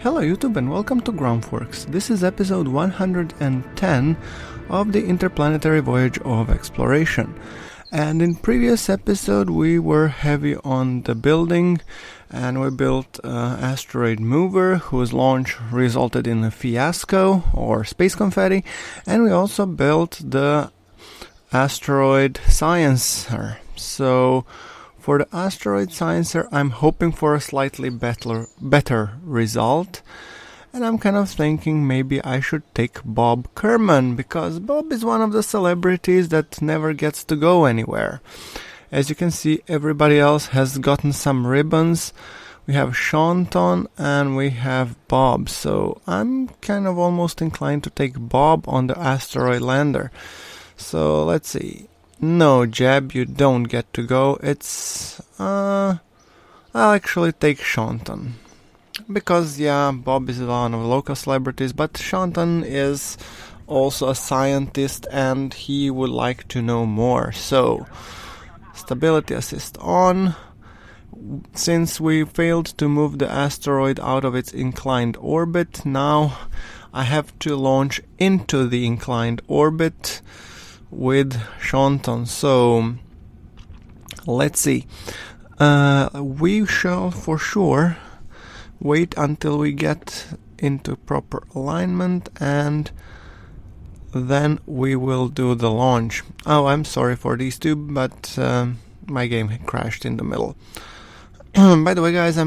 Hello YouTube and welcome to GrunfWorks. This is episode 110 of the Interplanetary Voyage of Exploration. And in previous episode we were heavy on the building and we built Asteroid mover whose launch resulted in a fiasco or space confetti, and we also built the Asteroid Sciencer. So for the Asteroid Sciencer, I'm hoping for a slightly better result. And I'm kind of thinking maybe I should take Bob Kerman, because Bob is one of the celebrities that never gets to go anywhere. As you can see, everybody else has gotten some ribbons. We have Shanton and we have Bob. So I'm kind of almost inclined to take Bob on the Asteroid lander. So let's see. No, Jeb, you don't get to go. I'll actually take Shanton. Because, yeah, Bob is one of the local celebrities, but Shanton is also a scientist and he would like to know more. So, stability assist on. Since we failed to move the asteroid out of its inclined orbit, now I have to launch into the inclined orbit with Shanton. So let's see. We shall for sure wait until we get into proper alignment and then we will do the launch. Oh, I'm sorry for these two, but my game crashed in the middle. By the way, guys,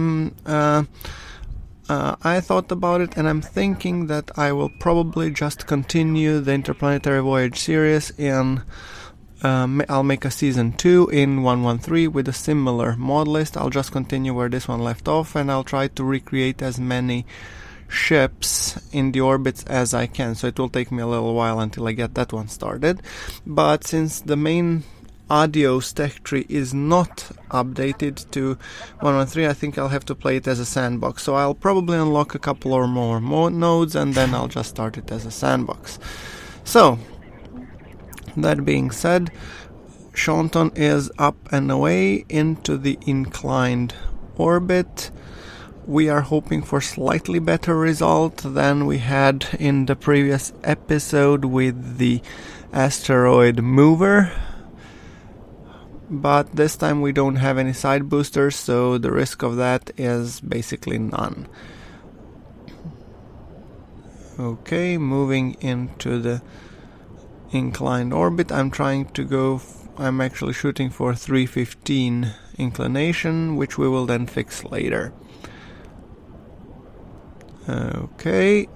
I thought about it and I'm thinking that I will probably just continue the Interplanetary Voyage Series in I'll make a season 2 in 113 with a similar mod list. I'll just continue where this one left off and I'll try to recreate as many ships in the orbits as I can. So it will take me a little while until I get that one started. But since the main Adios tech tree is not updated to 113, I think I'll have to play it as a sandbox. So I'll probably unlock a couple or more nodes and then I'll just start it as a sandbox. So, that being said, Shanton is up and away into the inclined orbit. We are hoping for slightly better result than we had in the previous episode with the Asteroid mover. But this time we don't have any side boosters, so the risk of that is basically none. Okay, moving into the inclined orbit. I'm actually shooting for 315 inclination, which we will then fix later. Okay.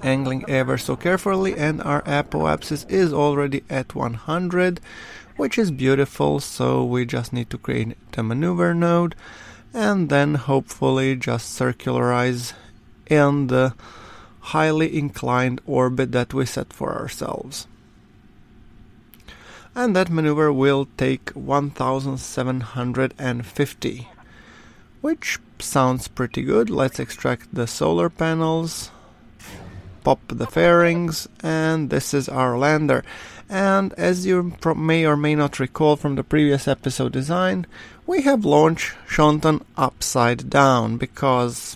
Angling ever so carefully, and our apoapsis is already at 100. Which is beautiful, so we just need to create a maneuver node and then hopefully just circularize in the highly inclined orbit that we set for ourselves. And that maneuver will take 1750, which sounds pretty good. Let's extract the solar panels, pop the fairings, and this is our lander. And as you may or may not recall from the previous episode design, we have launched Shanton upside down because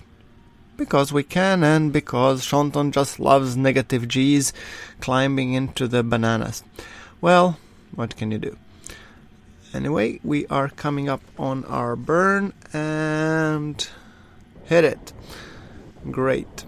we can, and because Shanton just loves negative G's climbing into the bananas. Well, what can you do? Anyway, we are coming up on our burn and hit it. Great.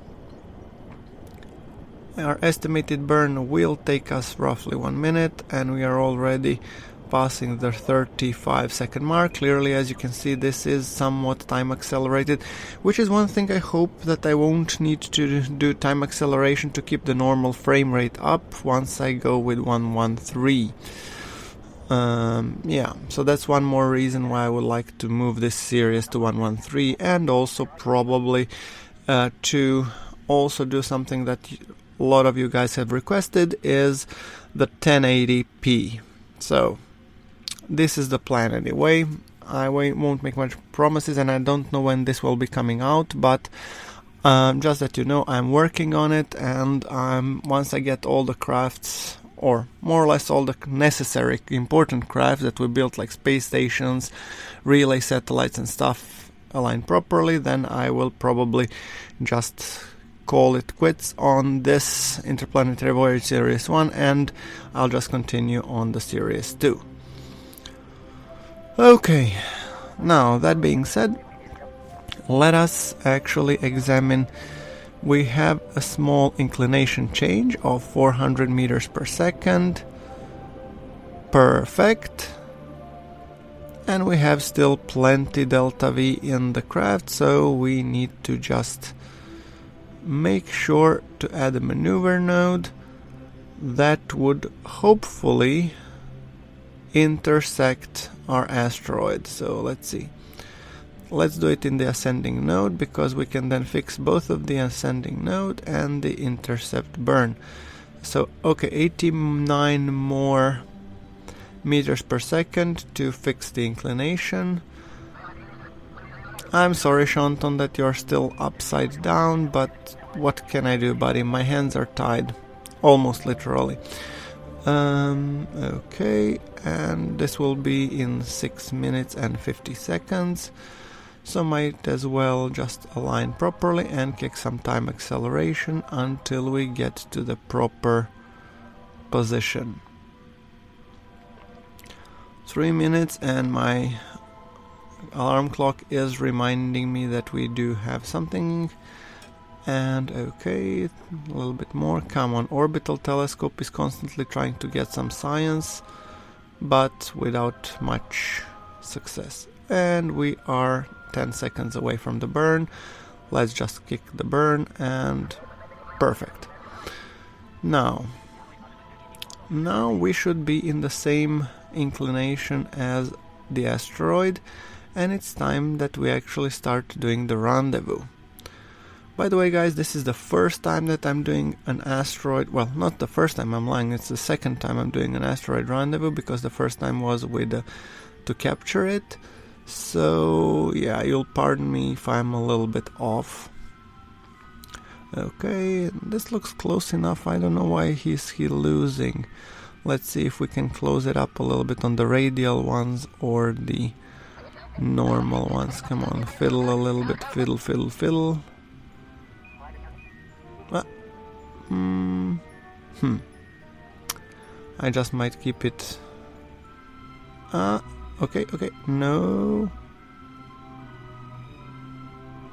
Our estimated burn will take us roughly 1 minute and we are already passing the 35-second mark. Clearly, as you can see, this is somewhat time accelerated, which is one thing I hope that I won't need to do time acceleration to keep the normal frame rate up once I go with 113. Yeah, so that's one more reason why I would like to move this series to 113, and also probably to also do something that a lot of you guys have requested, is the 1080p. So this is the plan anyway. I won't make much promises and I don't know when this will be coming out, but just that you know, I'm working on it, and once I get all the crafts, or more or less all the necessary important crafts that we built, like space stations, relay satellites and stuff, align properly, then I will probably just call it quits on this Interplanetary Voyage Series 1, and I'll just continue on the Series 2. Okay, now that being said, let us actually examine. We have a small inclination change of 400 meters per second. Perfect. And we have still plenty delta V in the craft, so we need to just make sure to add a maneuver node that would hopefully intersect our asteroid. So let's see. Let's do it in the ascending node, because we can then fix both of the ascending node and the intercept burn. So okay, 89 more meters per second to fix the inclination. I'm sorry, Shanton, that you're still upside down, but what can I do, buddy? My hands are tied, almost literally. Okay, and this will be in 6 minutes and 50 seconds. So might as well just align properly and kick some time acceleration until we get to the proper position. 3 minutes, and my alarm clock is reminding me that we do have something. And okay, a little bit more. Come on, orbital telescope is constantly trying to get some science, but without much success. And we are 10 seconds away from the burn. Let's just kick the burn, and perfect. Now we should be in the same inclination as the asteroid, and it's time that we actually start doing the rendezvous. By the way, guys, this is the first time that I'm doing an asteroid. Well, not the first time, I'm lying. It's the second time I'm doing an asteroid rendezvous, because the first time was with to capture it. So yeah, you'll pardon me if I'm a little bit off. Okay, this looks close enough. I don't know why he's losing. Let's see if we can close it up a little bit on the radial ones or the normal ones. Come on, fiddle a little bit. Fiddle, fiddle, fiddle. I just might keep it. Okay, no.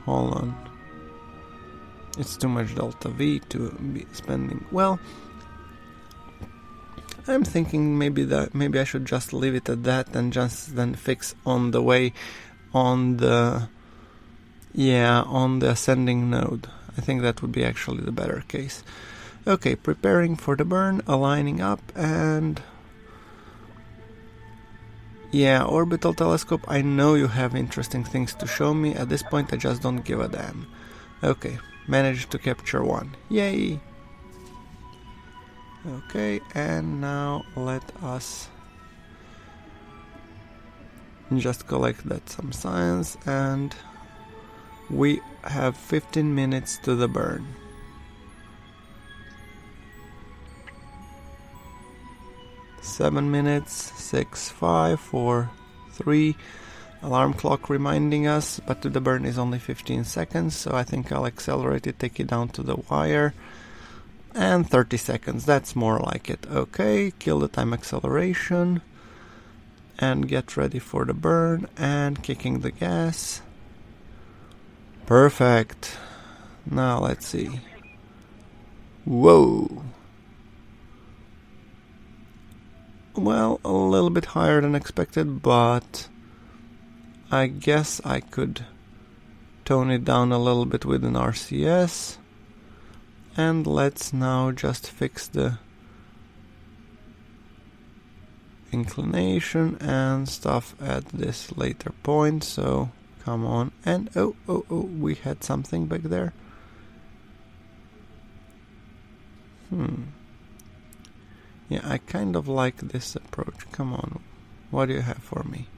Hold on. It's too much delta V to be spending. Well, I'm thinking maybe I should just leave it at that and just then fix on the way on the ascending node. I think that would be actually the better case. Okay, preparing for the burn, aligning up, and yeah, orbital telescope, I know you have interesting things to show me. At this point I just don't give a damn. Okay, managed to capture one. Yay! Okay, and now let us just collect that some science, and we have 15 minutes to the burn. Seven minutes, 6, 5, 4, 3. Alarm clock reminding us, but to the burn is only 15 seconds, so I think I'll accelerate it, take it down to the wire. And 30 seconds, that's more like it. Okay, kill the time acceleration. And get ready for the burn, and kicking the gas. Perfect. Now let's see. Whoa. Well, a little bit higher than expected, but I guess I could tone it down a little bit with an RCS. And let's now just fix the inclination and stuff at this later point. So come on, and oh, we had something back there. Yeah, I kind of like this approach. Come on, what do you have for me?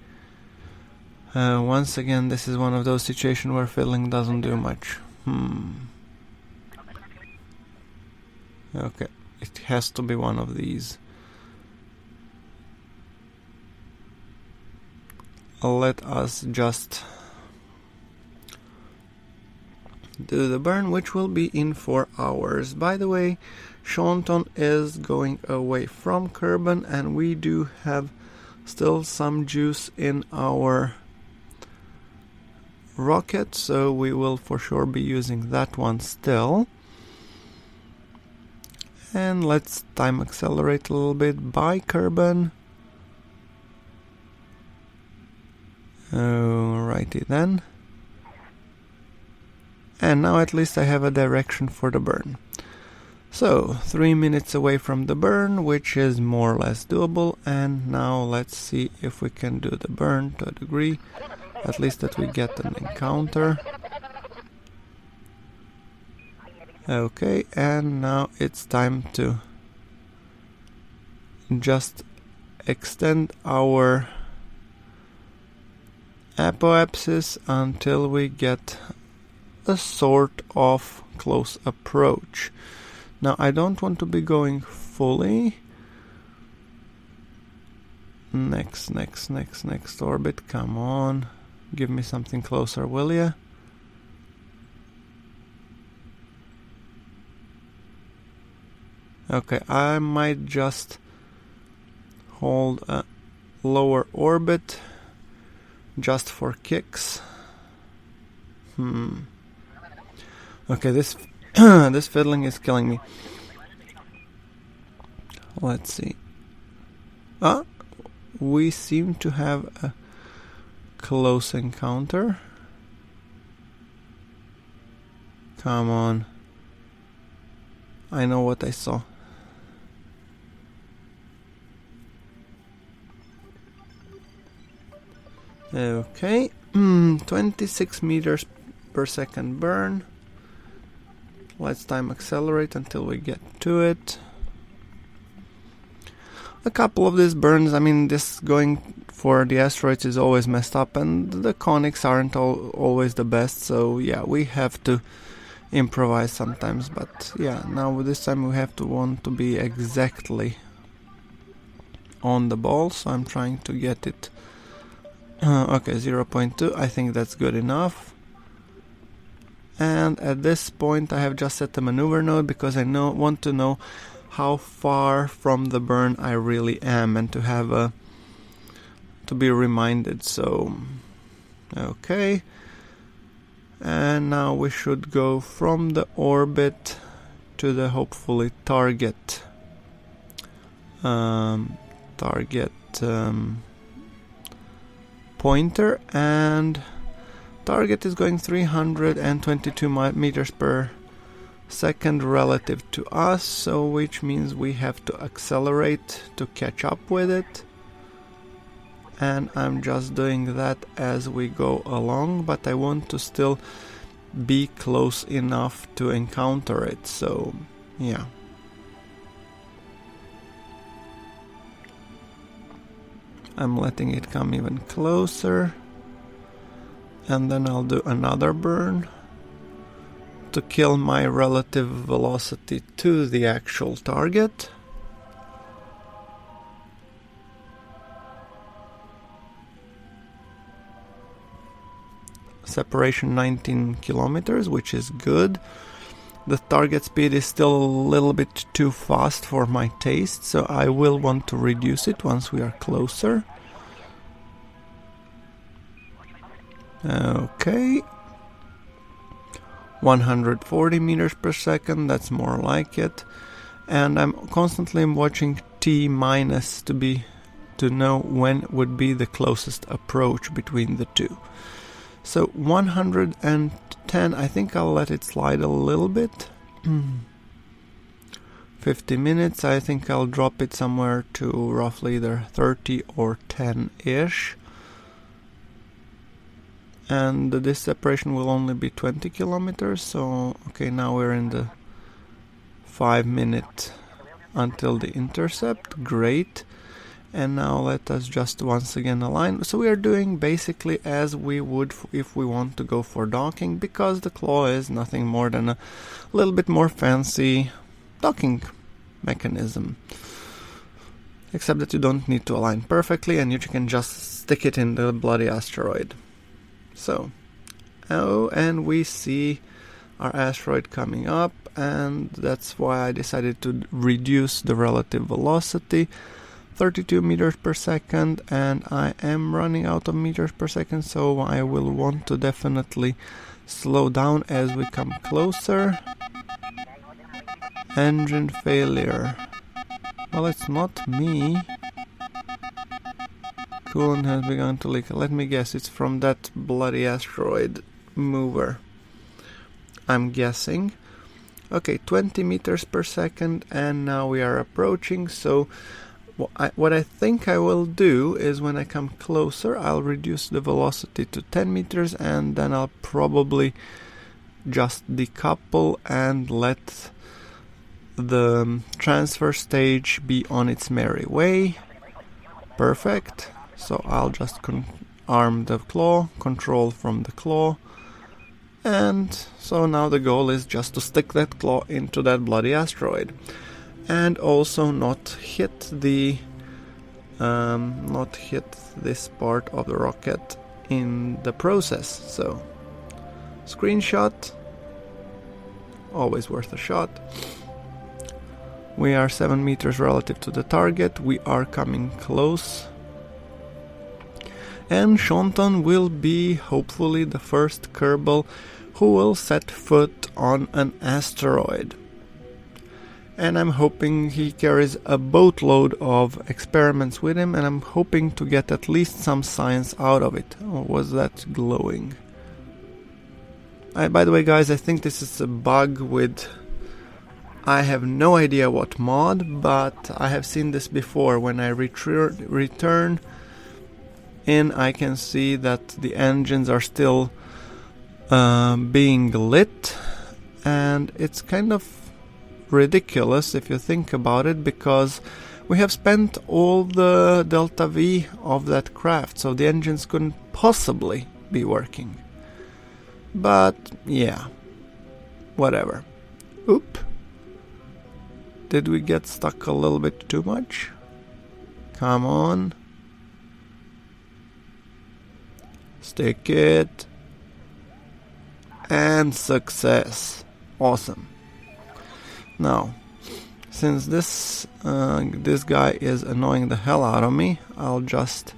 Once again, this is one of those situations where fiddling doesn't do much. Okay, it has to be one of these. Let us just do the burn, which will be in 4 hours. By the way, Shanton is going away from Kerbin, and we do have still some juice in our rocket, so we will for sure be using that one still. And let's time accelerate a little bit by Kerbin. Alrighty then. And now at least I have a direction for the burn. So 3 minutes away from the burn, which is more or less doable. And now let's see if we can do the burn to a degree, at least that we get an encounter. Okay, and now it's time to just extend our apoapsis until we get a sort of close approach. Now I don't want to be going fully. Next orbit, come on. Give me something closer, will ya? Okay, I might just hold a lower orbit just for kicks. Okay, this this fiddling is killing me. Let's see. We seem to have a close encounter. Come on. I know what I saw. Okay, 26 meters per second burn. Let's time accelerate until we get to it. A couple of these burns, I mean, this going for the asteroids is always messed up, and the conics aren't always the best, so yeah, we have to improvise sometimes. But yeah, now this time we have to want to be exactly on the ball, so I'm trying to get it. Okay, 0.2, I think that's good enough. And at this point I have just set the maneuver node because I want to know how far from the burn I really am, and to have to be reminded. So okay, and now we should go from the orbit to the hopefully target pointer, and target is going 322 meters per second relative to us, so which means we have to accelerate to catch up with it. And I'm just doing that as we go along, but I want to still be close enough to encounter it, so yeah. I'm letting it come even closer, and then I'll do another burn to kill my relative velocity to the actual target. Separation 19 kilometers, which is good. The target speed is still a little bit too fast for my taste, so I will want to reduce it once we are closer. Okay. 140 meters per second, that's more like it. And I'm constantly watching T minus to know when would be the closest approach between the two. So 110, I think I'll let it slide a little bit. 50 minutes, I think I'll drop it somewhere to roughly either 30 or 10-ish. And this separation will only be 20 kilometers, so okay, now we're in the 5 minute until the intercept. Great. And now let us just once again align. So we are doing basically as we would if we want to go for docking, because the claw is nothing more than a little bit more fancy docking mechanism. Except that you don't need to align perfectly, and you can just stick it in the bloody asteroid. So, and we see our asteroid coming up, and that's why I decided to reduce the relative velocity, 32 meters per second, and I am running out of meters per second, so I will want to definitely slow down as we come closer. Engine failure. Well, it's not me. Coolant has begun to leak. Let me guess, it's from that bloody asteroid mover. I'm guessing. Okay, 20 meters per second, and now we are approaching, so what I think I will do is when I come closer, I'll reduce the velocity to 10 meters, and then I'll probably just decouple and let the transfer stage be on its merry way. Perfect. So I'll just arm the claw, control from the claw, and so now the goal is just to stick that claw into that bloody asteroid, and also not hit this part of the rocket in the process. So screenshot, always worth a shot. We are 7 meters relative to the target. We are coming close. And Shanton will be hopefully the first Kerbal who will set foot on an asteroid. And I'm hoping he carries a boatload of experiments with him, and I'm hoping to get at least some science out of it. Oh, was that glowing? By the way, guys, I think this is a bug with... I have no idea what mod, but I have seen this before. When I return in, I can see that the engines are still being lit, and it's kind of ridiculous if you think about it, because we have spent all the delta V of that craft, so the engines couldn't possibly be working. But yeah, whatever. Oop. Did we get stuck a little bit too much? Come on. Stick it. And success. Awesome. Now, since this guy is annoying the hell out of me, I'll just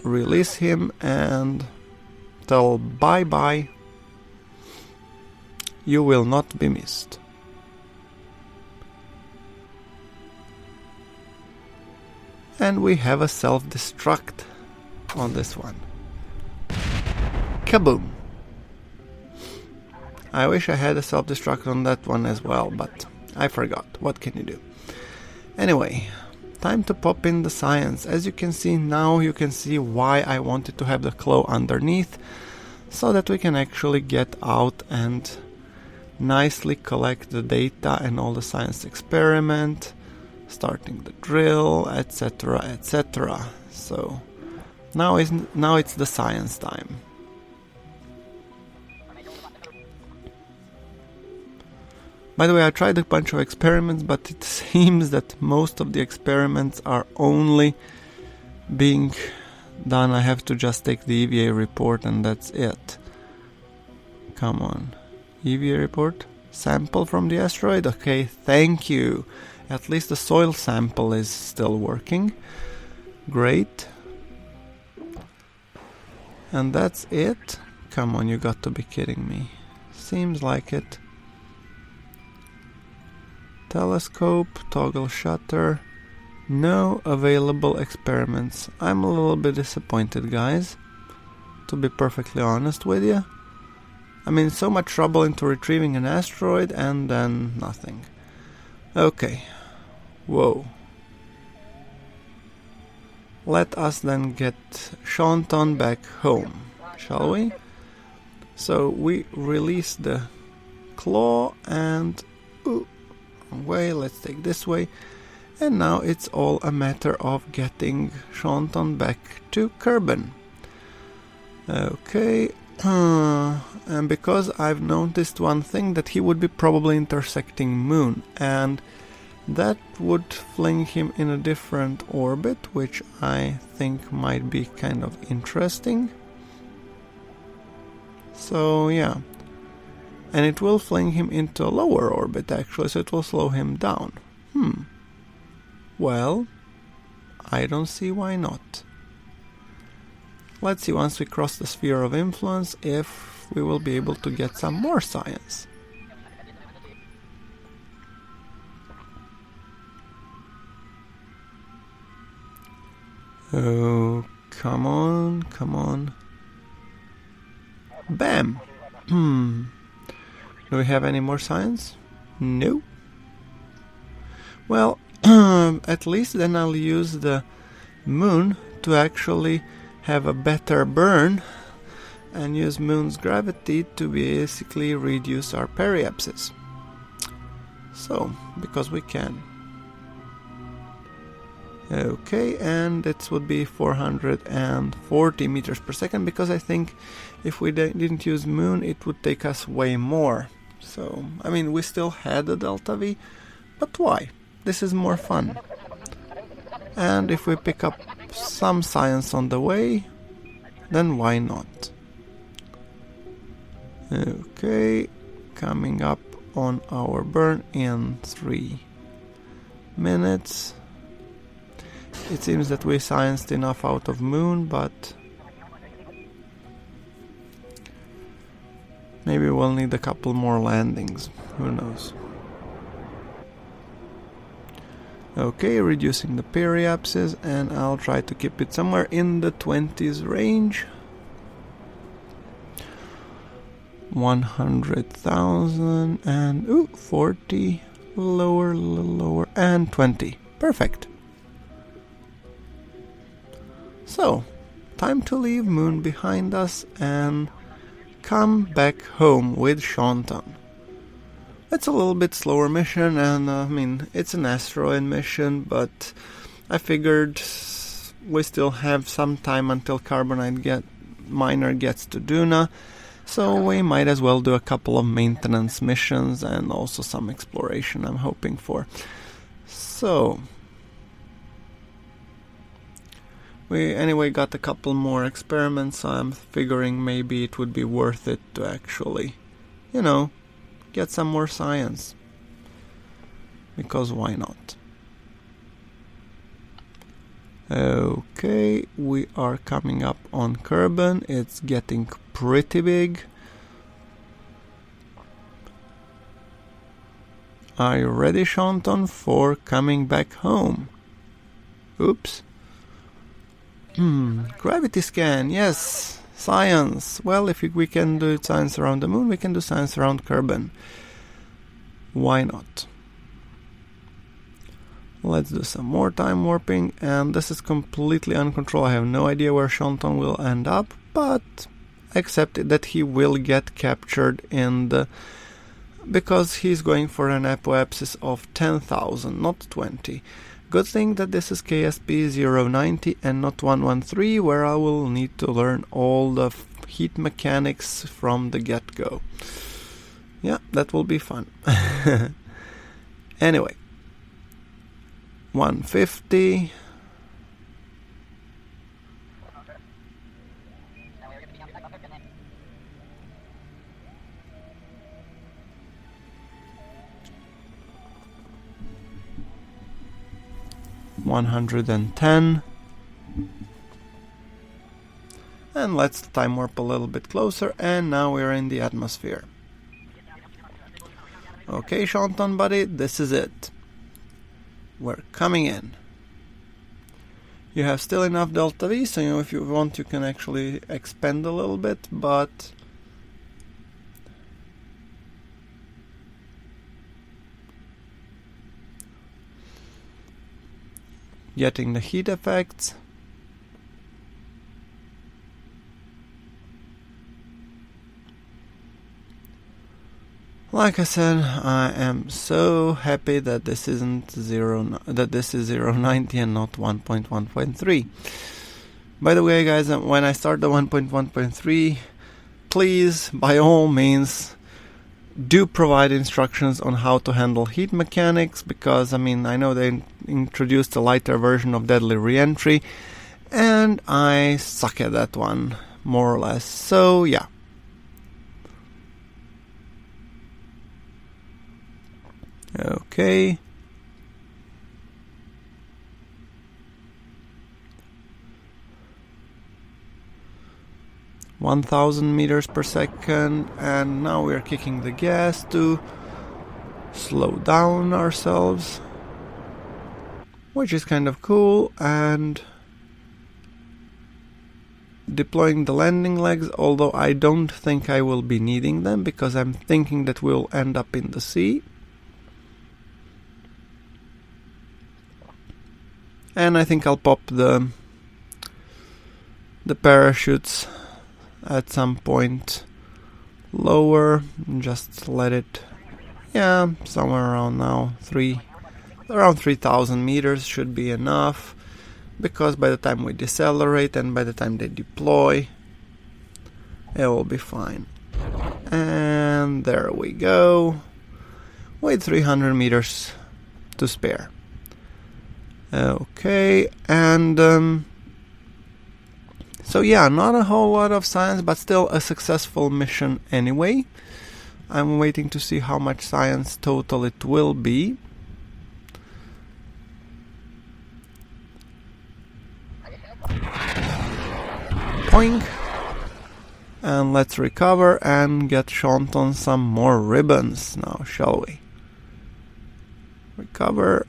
release him and tell bye-bye. You will not be missed. And we have a self-destruct on this one. Kaboom! I wish I had a self-destruct on that one as well, but I forgot. What can you do? Anyway, time to pop in the science. As you can see now, you can see why I wanted to have the claw underneath, so that we can actually get out and nicely collect the data and all the science experiment, starting the drill, etc., etc. So now it's the science time. By the way, I tried a bunch of experiments, but it seems that most of the experiments are only being done. I have to just take the EVA report and that's it. Come on. EVA report? Sample from the asteroid? Okay, thank you. At least the soil sample is still working. Great. And that's it? Come on, you got to be kidding me. Seems like it. Telescope, toggle shutter. No available experiments. I'm a little bit disappointed, guys, to be perfectly honest with you. I mean, so much trouble into retrieving an asteroid and then nothing. Okay. Whoa. Let us then get Shanton back home, shall we? So we release the claw and... way, let's take this way, and now it's all a matter of getting Shanton back to Kerbin. Okay, and because I've noticed one thing, that he would be probably intersecting Moon, and that would fling him in a different orbit, which I think might be kind of interesting. So yeah. And it will fling him into a lower orbit actually, so it will slow him down. Well, I don't see why not. Let's see once we cross the sphere of influence if we will be able to get some more science. Oh, come on, come on. Bam! Do we have any more science? No. Well, at least then I'll use the moon to actually have a better burn and use moon's gravity to basically reduce our periapsis. So, because we can. Okay, and it would be 440 meters per second, because I think if we didn't use moon it would take us way more. So, I mean, we still had a delta V, but why? This is more fun. And if we pick up some science on the way, then why not? Okay, coming up on our burn in 3 minutes. It seems that we scienced enough out of moon, but maybe we'll need a couple more landings. Who knows? Okay, reducing the periapsis, and I'll try to keep it somewhere in the 20s range. 100,000 and 40, lower, and 20. Perfect. So, time to leave moon behind us and come back home with Shantan. It's a little bit slower mission, and I mean, it's an asteroid mission, but I figured we still have some time until Carbonite miner gets to Duna, so we might as well do a couple of maintenance missions and also some exploration I'm hoping for. So, we anyway got a couple more experiments, so I'm figuring maybe it would be worth it to actually, get some more science. Because why not? Okay, we are coming up on Kerbin. It's getting pretty big. Are you ready, Shantan, for coming back home? Oops. Gravity scan, yes. Science. Well, if we can do science around the moon, we can do science around Kerbin. Why not? Let's do some more time warping, and this is completely uncontrolled. I have no idea where Shantan will end up, but accept that he will get captured because he's going for an apoapsis of 10,000, not 20. Good thing that this is KSP-090 and not 113, where I will need to learn all the heat mechanics from the get-go. Yeah, that will be fun. Anyway, 150. $110, and let's time warp a little bit closer, and now we're in the atmosphere. Okay, Shantan buddy, this is it. We're coming in. You have still enough delta V, so if you want you can actually expand a little bit, but getting the heat effects. Like I said, I am so happy that this isn't this is 090 and not 1.1.3. By the way, guys, when I start the 1.1.3, please, by all means, do provide instructions on how to handle heat mechanics, because, I mean, I know they introduced a lighter version of deadly reentry, and I suck at that one, more or less. So, yeah. Okay. (1,000 meters per second), and now we're kicking the gas to slow down ourselves, which is kind of cool, and deploying the landing legs, although I don't think I will be needing them because I'm thinking that we'll end up in the sea. And I think I'll pop the parachutes at some point lower, just let it, somewhere around now, around 3,000 meters should be enough, because by the time we decelerate and by the time they deploy, it will be fine. And there we go, with 300 meters to spare. Okay, and so not a whole lot of science, but still a successful mission anyway. I'm waiting to see how much science total it will be. Poing. And let's recover and get Shanton some more ribbons now, shall we? Recover.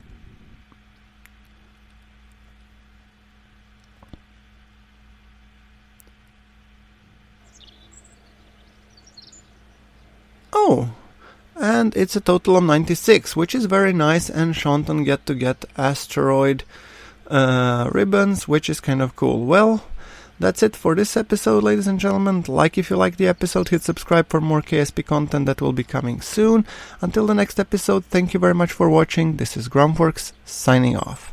Oh, and it's a total of 96, which is very nice, and Shanton get Asteroid ribbons, which is kind of cool. Well, that's it for this episode, ladies and gentlemen. Like if you like the episode, hit subscribe for more KSP content that will be coming soon. Until the next episode, thank you very much for watching. This is GrunfWorks signing off.